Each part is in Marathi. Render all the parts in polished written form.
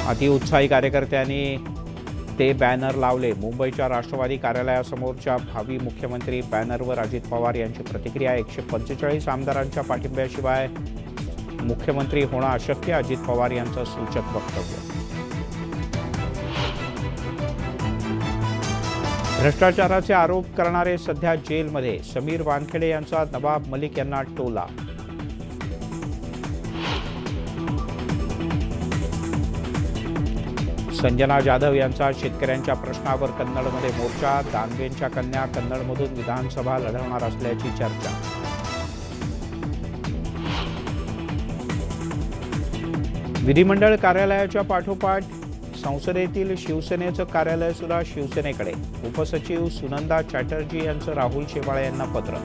अतिउत्साही कार्यकर्त्यांनी ते बॅनर लावले। मुंबईच्या राष्ट्रवादी कार्यालयासमोरच्या भावी मुख्यमंत्री बॅनरवर अजित पवार यांची प्रतिक्रिया। 145 आमदारांच्या पाठिंब्याशिवाय मुख्यमंत्री होणं अशक्य, अजित पवार यांचं सूचक वक्तव्य। भ्रष्टाचाराचे आरोप करणारे सध्या जेलमध्ये, समीर वानखेडे यांचा नवाब मलिक यांना टोला। संजना जाधव यांचा शेतकऱ्यांच्या प्रश्नावर कन्नडमध्ये मोर्चा, दानवेंच्या कन्या कन्नडमधून विधानसभा लढवणार असल्याची चर्चा। विधिमंडळ कार्यालयाच्या पाठोपाठ संसदेतील शिवसेनेचं कार्यालय सुद्धा शिवसेनेकडे। उपसचिव सुनंदा चॅटर्जी यांचं राहुल शेवाळे यांना पत्र।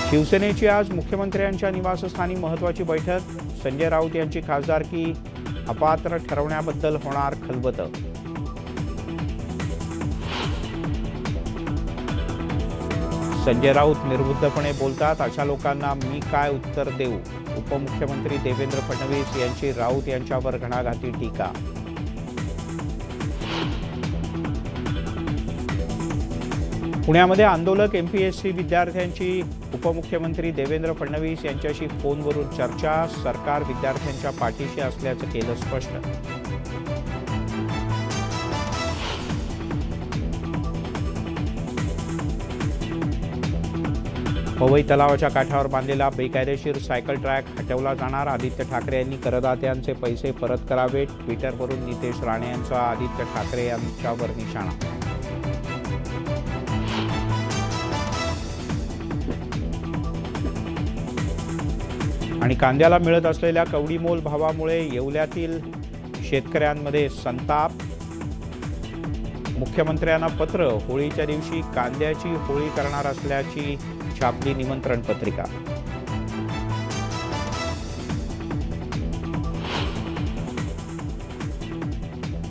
शिवसेनेची आज मुख्यमंत्र्यांच्या निवासस्थानी महत्त्वाची बैठक। संजय राऊत यांची खासदारकी अपात्र ठरवण्याबद्दल होणार खलबत। संजय राऊत निर्बुद्धपणे बोलतात, अशा लोकांना मी काय उत्तर देऊ? उपमुख्यमंत्री देवेंद्र फडणवीस यांची राऊत यांच्यावर घणाघाती टीका। पुण्यामध्ये आंदोलक एमपीएससी विद्यार्थ्यांची उपमुख्यमंत्री देवेंद्र फडणवीस यांच्याशी फोनवरून चर्चा। सरकार विद्यार्थ्यांच्या पाठीशी असल्याचं केलं स्पष्ट। पवई तलावाच्या काठावर बांधलेला बेकायदेशीर सायकल ट्रॅक हटवला जाणार। आदित्य ठाकरे यांनी करदात्यांचे पैसे परत करावेत। ट्विटरवरून नितेश राणे यांचा आदित्य ठाकरे यांच्यावर निशाणा। आणि कांद्याला मिळत असलेल्या कवडीमोल भावामुळे येवल्यातील शेतकऱ्यांमध्ये संताप। मुख्यमंत्र्यांना पत्र, होळीच्या दिवशी कांद्याची होळी करणार असल्याची छापली निमंत्रण पत्रिका।